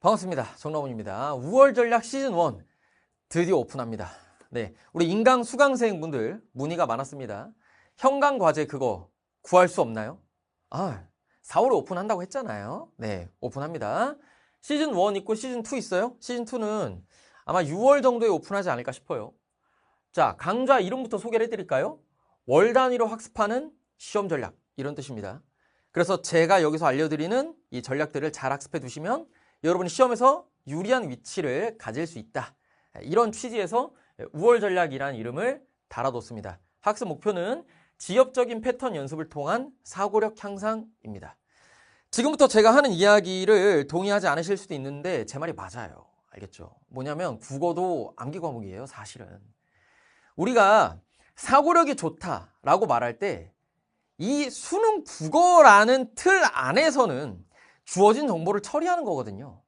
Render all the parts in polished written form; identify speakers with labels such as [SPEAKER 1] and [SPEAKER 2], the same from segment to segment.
[SPEAKER 1] 반갑습니다. 정라원입니다. 5월 전략 시즌1 드디어 오픈합니다. 네, 우리 인강 수강생분들 문의가 많았습니다. 현강 과제 그거 구할 수 없나요? 4월에 오픈한다고 했잖아요. 네, 오픈합니다. 시즌1 있고 시즌2 있어요. 시즌2는 아마 6월 정도에 오픈하지 않을까 싶어요. 자, 강좌 이름부터 소개를 해드릴까요? 월 단위로 학습하는 시험 전략, 이런 뜻입니다. 그래서 제가 여기서 알려드리는 이 전략들을 잘 학습해 두시면 여러분이 시험에서 유리한 위치를 가질 수 있다. 이런 취지에서 5월 전략이라는 이름을 달아뒀습니다. 학습 목표는 지엽적인 패턴 연습을 통한 사고력 향상입니다. 지금부터 제가 하는 이야기를 동의하지 않으실 수도 있는데 제 말이 맞아요. 알겠죠? 뭐냐면 국어도 암기 과목이에요, 사실은. 우리가 사고력이 좋다라고 말할 때 이 수능 국어라는 틀 안에서는 주어진 정보를 처리하는 거거든요.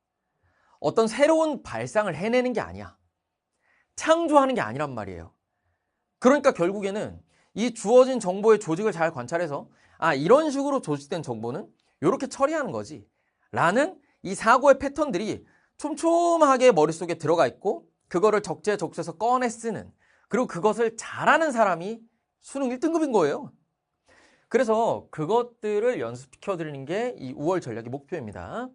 [SPEAKER 1] 어떤 새로운 발상을 해내는 게 아니야. 창조하는 게 아니란 말이에요. 그러니까 결국에는 이 주어진 정보의 조직을 잘 관찰해서 이런 식으로 조직된 정보는 이렇게 처리하는 거지 라는 이 사고의 패턴들이 촘촘하게 머릿속에 들어가 있고 그거를 적재적소에서 꺼내 쓰는, 그리고 그것을 잘하는 사람이 수능 1등급인 거예요. 그래서 그것들을 연습시켜 드리는 게 이 5월 전략의 목표입니다.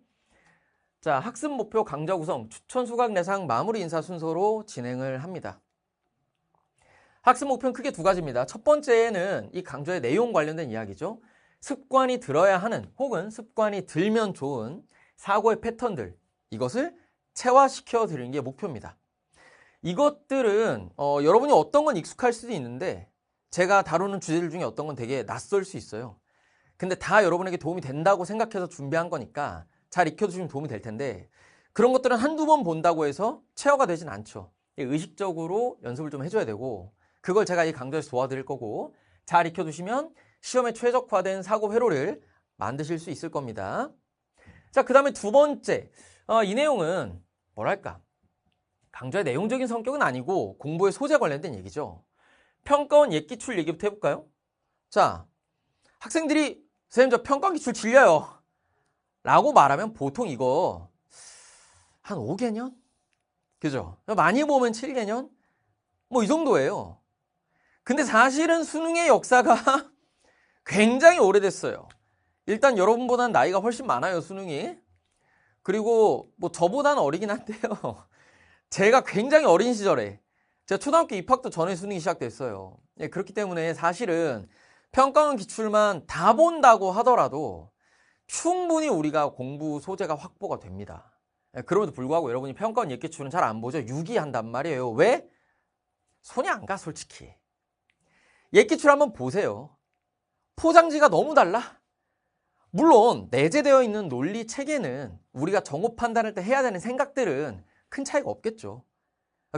[SPEAKER 1] 자, 학습 목표, 강좌 구성, 추천 수강 대상, 마무리 인사 순서로 진행을 합니다. 학습 목표는 크게 두 가지입니다. 첫 번째는 이 강좌의 내용 관련된 이야기죠. 습관이 들어야 하는 혹은 습관이 들면 좋은 사고의 패턴들, 이것을 체화시켜 드리는 게 목표입니다. 이것들은 여러분이 어떤 건 익숙할 수도 있는데 제가 다루는 주제들 중에 어떤 건 되게 낯설 수 있어요. 근데 다 여러분에게 도움이 된다고 생각해서 준비한 거니까 잘 익혀두시면 도움이 될 텐데, 그런 것들은 한두 번 본다고 해서 체화가 되진 않죠. 의식적으로 연습을 좀 해줘야 되고, 그걸 제가 이 강좌에서 도와드릴 거고, 잘 익혀두시면 시험에 최적화된 사고 회로를 만드실 수 있을 겁니다. 자, 그 다음에 두 번째, 이 내용은 뭐랄까, 강좌의 내용적인 성격은 아니고 공부의 소재 관련된 얘기죠. 평가원 예기출 얘기부터 해볼까요? 자, 학생들이 선생님 저 평가원 기출 질려요 라고 말하면 보통 이거 한 5개년? 그죠? 많이 보면 7개년? 뭐 이 정도예요. 근데 사실은 수능의 역사가 굉장히 오래됐어요. 일단 여러분보다는 나이가 훨씬 많아요, 수능이. 그리고 뭐 저보다는 어리긴 한데요. 제가 굉장히 어린 시절에, 제가 초등학교 입학도 전에 수능이 시작됐어요. 그렇기 때문에 사실은 평가원 기출만 다 본다고 하더라도 충분히 우리가 공부 소재가 확보가 됩니다. 그럼에도 불구하고 여러분이 평가원 예기출은 잘 안 보죠. 유기한단 말이에요. 왜? 손이 안 가, 솔직히. 예기출 한번 보세요. 포장지가 너무 달라. 물론 내재되어 있는 논리 체계는 우리가 정오 판단할 때 해야 되는 생각들은 큰 차이가 없겠죠.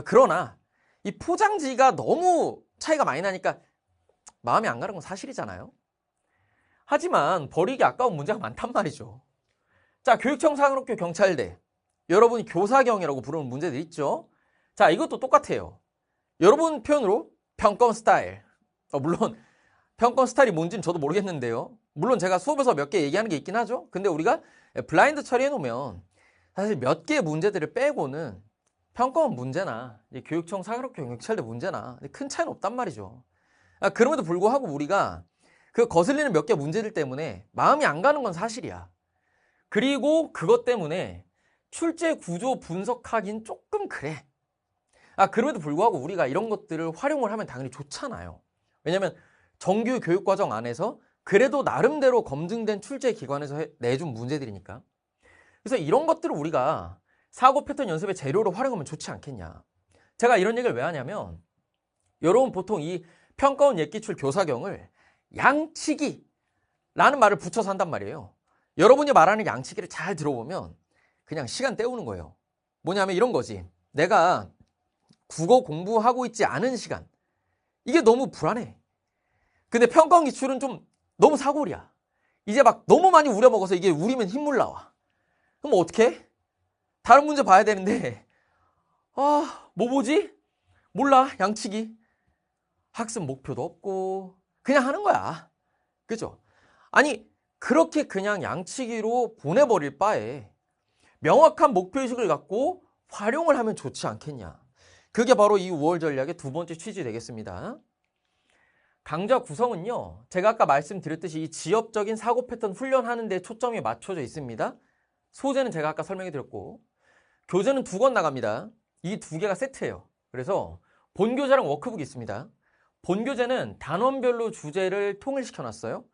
[SPEAKER 1] 그러나 이 포장지가 너무 차이가 많이 나니까 마음이 안 가는 건 사실이잖아요. 하지만 버리기 아까운 문제가 많단 말이죠. 자, 교육청 산업교 경찰대, 여러분이 교사경이라고 부르는 문제들 있죠. 자, 이것도 똑같아요. 여러분 표현으로 평가원 스타일, 물론 평가원 스타일이 뭔지는 저도 모르겠는데요. 물론 제가 수업에서 몇 개 얘기하는 게 있긴 하죠. 근데 우리가 블라인드 처리해 놓으면 사실 몇 개의 문제들을 빼고는 평가원 문제나 교육청 산업교 경찰대 문제나 큰 차이는 없단 말이죠. 그럼에도 불구하고 우리가 그 거슬리는 몇 개 문제들 때문에 마음이 안 가는 건 사실이야. 그리고 그것 때문에 출제 구조 분석하긴 조금 그래. 그럼에도 불구하고 우리가 이런 것들을 활용을 하면 당연히 좋잖아요. 왜냐면 정규 교육과정 안에서 그래도 나름대로 검증된 출제 기관에서 내준 문제들이니까. 그래서 이런 것들을 우리가 사고 패턴 연습의 재료로 활용하면 좋지 않겠냐. 제가 이런 얘기를 왜 하냐면, 여러분 보통 이 평가원 예기출 교사경을 양치기라는 말을 붙여서 한단 말이에요. 여러분이 말하는 양치기를 잘 들어보면 그냥 시간 때우는 거예요. 뭐냐면 이런 거지. 내가 국어 공부하고 있지 않은 시간, 이게 너무 불안해. 근데 평가원 기출은 좀 너무 사골이야. 이제 막 너무 많이 우려먹어서 이게 우리면 흰물 나와. 그럼 어떡해? 다른 문제 봐야 되는데 뭐 보지? 몰라. 양치기. 학습 목표도 없고 그냥 하는 거야. 그죠? 아니 그렇게 그냥 양치기로 보내버릴 바에 명확한 목표의식을 갖고 활용을 하면 좋지 않겠냐. 그게 바로 이 5월 전략의 두 번째 취지 되겠습니다. 강좌 구성은요, 제가 아까 말씀드렸듯이 이 지엽적인 사고 패턴 훈련하는 데 초점이 맞춰져 있습니다. 소재는 제가 아까 설명해 드렸고, 교재는 2권 나갑니다. 이 2개가 세트예요. 그래서 본교재랑 워크북이 있습니다. 본교재는 단원별로 주제를 통일시켜 놨어요.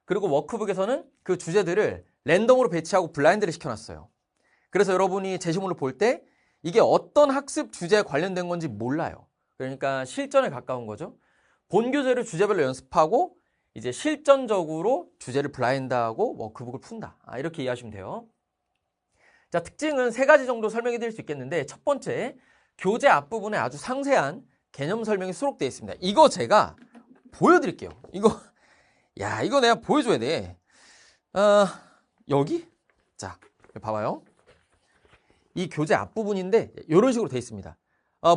[SPEAKER 1] 그리고 워크북에서는 그 주제들을 랜덤으로 배치하고 블라인드를 시켜놨어요. 그래서 여러분이 제시문을 볼 때 이게 어떤 학습 주제에 관련된 건지 몰라요. 그러니까 실전에 가까운 거죠. 본교재를 주제별로 연습하고 이제 실전적으로 주제를 블라인드하고 워크북을 푼다. 이렇게 이해하시면 돼요. 자, 특징은 3가지 정도 설명해 드릴 수 있겠는데, 첫 번째, 교재 앞부분에 아주 상세한 개념 설명이 수록되어 있습니다. 이거 제가 보여드릴게요. 이거 내가 보여줘야 돼. 여기? 자, 봐봐요. 이 교재 앞부분인데 이런 식으로 되어 있습니다.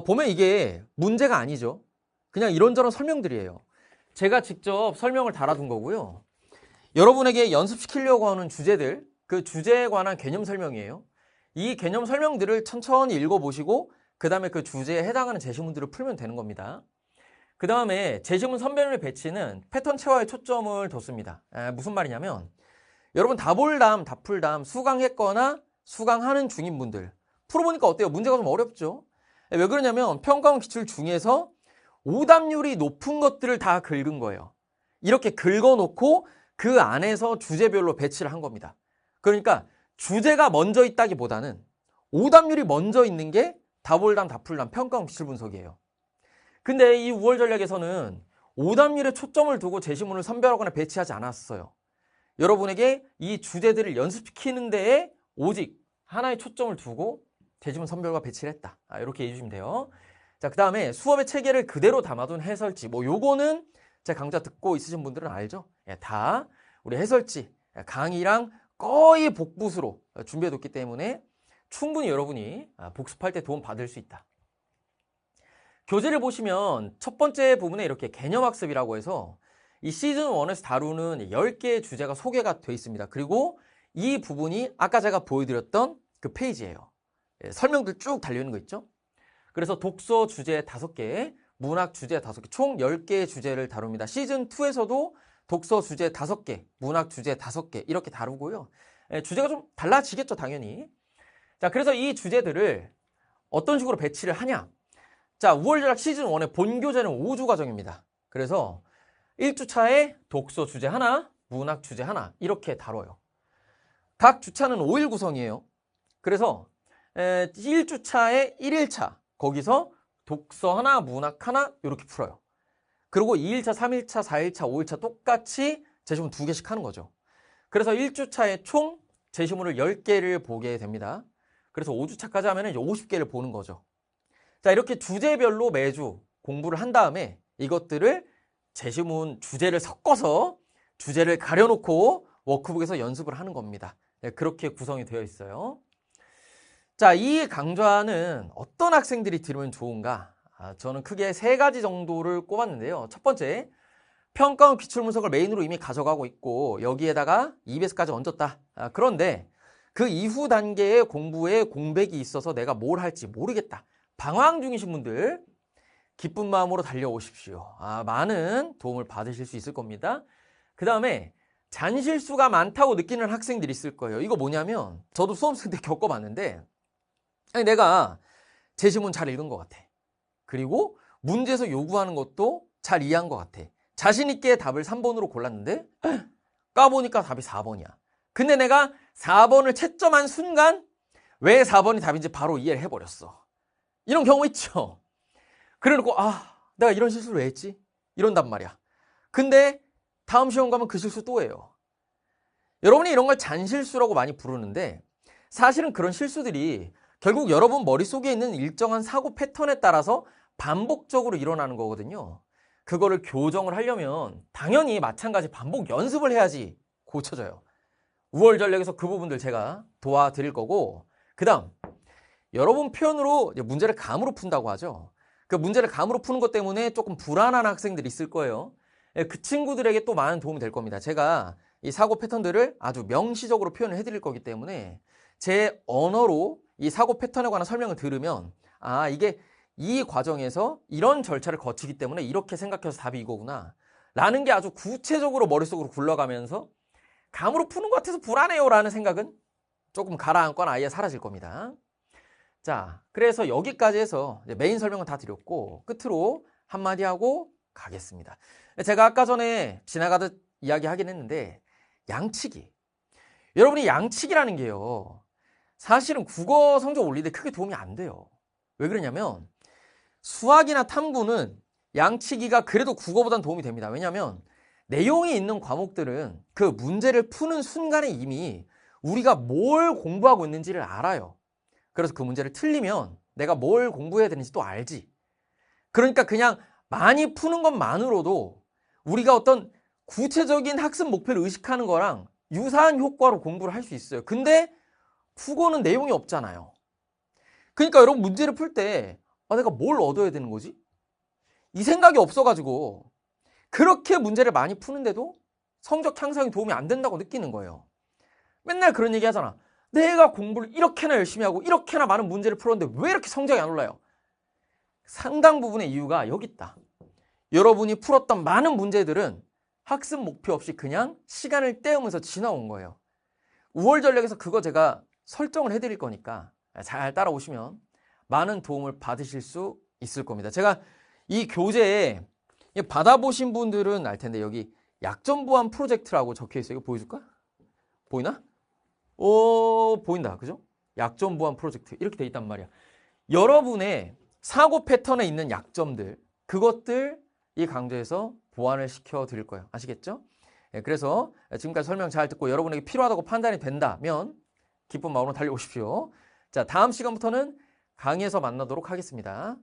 [SPEAKER 1] 보면 이게 문제가 아니죠. 그냥 이런저런 설명들이에요. 제가 직접 설명을 달아둔 거고요. 여러분에게 연습시키려고 하는 주제들, 그 주제에 관한 개념 설명이에요. 이 개념 설명들을 천천히 읽어보시고 그 다음에 그 주제에 해당하는 제시문들을 풀면 되는 겁니다. 그 다음에 제시문 선별의 배치는 패턴 체화에 초점을 뒀습니다. 무슨 말이냐면 여러분 다볼담, 다풀담 수강했거나 수강하는 중인 분들 풀어보니까 어때요? 문제가 좀 어렵죠? 왜 그러냐면 평가원 기출 중에서 오답률이 높은 것들을 다 긁은 거예요. 이렇게 긁어놓고 그 안에서 주제별로 배치를 한 겁니다. 그러니까 주제가 먼저 있다기보다는 오답률이 먼저 있는 게 다볼담, 다풀담 평가원 기출 분석이에요. 근데 이 5월 전략에서는 오답률에 초점을 두고 제시문을 선별하거나 배치하지 않았어요. 여러분에게 이 주제들을 연습시키는 데에 오직 하나의 초점을 두고 제시문 선별과 배치를 했다. 이렇게 이해해 주시면 돼요. 자, 그 다음에 수업의 체계를 그대로 담아둔 해설지. 요거는 제 강좌 듣고 있으신 분들은 알죠? 다 우리 해설지, 강의랑 거의 복붙으로 준비해뒀기 때문에 충분히 여러분이 복습할 때 도움 받을 수 있다. 교재를 보시면 첫 번째 부분에 이렇게 개념학습이라고 해서 이 시즌 1에서 다루는 10개의 주제가 소개가 되어 있습니다. 그리고 이 부분이 아까 제가 보여드렸던 그 페이지예요. 설명들 쭉 달려있는 거 있죠? 그래서 독서 주제 5개, 문학 주제 5개, 총 10개의 주제를 다룹니다. 시즌 2에서도 독서 주제 5개, 문학 주제 5개 이렇게 다루고요. 주제가 좀 달라지겠죠, 당연히. 자, 그래서 이 주제들을 어떤 식으로 배치를 하냐? 자, 5월 전략 시즌 1의 본교재는 5주 과정입니다. 그래서 1주차에 독서 주제 하나, 문학 주제 하나 이렇게 다뤄요. 각 주차는 5일 구성이에요. 그래서 1주차에 1일차 거기서 독서 하나, 문학 하나 이렇게 풀어요. 그리고 2일차, 3일차, 4일차, 5일차 똑같이 제시문 2개씩 하는 거죠. 그래서 1주차에 총 제시문을 10개를 보게 됩니다. 그래서 5주차까지 하면 50개를 보는 거죠. 자, 이렇게 주제별로 매주 공부를 한 다음에 이것들을 제시문 주제를 섞어서 주제를 가려놓고 워크북에서 연습을 하는 겁니다. 그렇게 구성이 되어 있어요. 자, 이 강좌는 어떤 학생들이 들으면 좋은가? 저는 크게 3가지 정도를 꼽았는데요. 첫 번째, 평가원 기출분석을 메인으로 이미 가져가고 있고 여기에다가 EBS까지 얹었다. 그런데 그 이후 단계의 공부에 공백이 있어서 내가 뭘 할지 모르겠다. 방황 중이신 분들 기쁜 마음으로 달려오십시오. 많은 도움을 받으실 수 있을 겁니다. 그 다음에 잔실수가 많다고 느끼는 학생들이 있을 거예요. 이거 뭐냐면 저도 수험생 때 겪어봤는데 내가 제시문 잘 읽은 것 같아. 그리고 문제에서 요구하는 것도 잘 이해한 것 같아. 자신 있게 답을 3번으로 골랐는데 까보니까 답이 4번이야. 근데 내가 4번을 채점한 순간 왜 4번이 답인지 바로 이해를 해버렸어. 이런 경우 있죠. 그래놓고 내가 이런 실수를 왜 했지? 이런단 말이야. 근데 다음 시험 가면 그 실수 또 해요. 여러분이 이런 걸 잔실수라고 많이 부르는데 사실은 그런 실수들이 결국 여러분 머릿속에 있는 일정한 사고 패턴에 따라서 반복적으로 일어나는 거거든요. 그거를 교정을 하려면 당연히 마찬가지 반복 연습을 해야지 고쳐져요. 5월 전략에서 그 부분들 제가 도와드릴 거고, 그 다음 여러분 표현으로 문제를 감으로 푼다고 하죠. 그 문제를 감으로 푸는 것 때문에 조금 불안한 학생들이 있을 거예요. 그 친구들에게 또 많은 도움이 될 겁니다. 제가 이 사고 패턴들을 아주 명시적으로 표현을 해드릴 거기 때문에 제 언어로 이 사고 패턴에 관한 설명을 들으면 아, 이게 이 과정에서 이런 절차를 거치기 때문에 이렇게 생각해서 답이 이거구나 라는 게 아주 구체적으로 머릿속으로 굴러가면서 감으로 푸는 것 같아서 불안해요 라는 생각은 조금 가라앉거나 아예 사라질 겁니다. 자, 그래서 여기까지 해서 이제 메인 설명은 다 드렸고 끝으로 한마디 하고 가겠습니다. 제가 아까 전에 지나가듯 이야기하긴 했는데 양치기. 여러분이 양치기라는 게요. 사실은 국어 성적 올리는데 크게 도움이 안 돼요. 왜 그러냐면 수학이나 탐구는 양치기가 그래도 국어보단 도움이 됩니다. 왜냐하면 내용이 있는 과목들은 그 문제를 푸는 순간에 이미 우리가 뭘 공부하고 있는지를 알아요. 그래서 그 문제를 틀리면 내가 뭘 공부해야 되는지 또 알지. 그러니까 그냥 많이 푸는 것만으로도 우리가 어떤 구체적인 학습 목표를 의식하는 거랑 유사한 효과로 공부를 할 수 있어요. 근데 국어는 내용이 없잖아요. 그러니까 여러분 문제를 풀 때 내가 뭘 얻어야 되는 거지? 이 생각이 없어가지고 그렇게 문제를 많이 푸는데도 성적 향상에 도움이 안 된다고 느끼는 거예요. 맨날 그런 얘기 하잖아. 내가 공부를 이렇게나 열심히 하고 이렇게나 많은 문제를 풀었는데 왜 이렇게 성적이 안 올라요? 상당 부분의 이유가 여기 있다. 여러분이 풀었던 많은 문제들은 학습 목표 없이 그냥 시간을 때우면서 지나온 거예요. 5월 전략에서 그거 제가 설정을 해드릴 거니까 잘 따라오시면 많은 도움을 받으실 수 있을 겁니다. 제가 이 교재에 받아보신 분들은 알 텐데 여기 약점 보완 프로젝트라고 적혀 있어요. 이거 보여줄까? 보이나? 보인다. 그죠? 약점 보완 프로젝트. 이렇게 돼 있단 말이야. 여러분의 사고 패턴에 있는 약점들, 그것들 이 강좌에서 보완을 시켜 드릴 거예요. 아시겠죠? 그래서 지금까지 설명 잘 듣고 여러분에게 필요하다고 판단이 된다면 기쁜 마음으로 달려오십시오. 자, 다음 시간부터는 강의에서 만나도록 하겠습니다.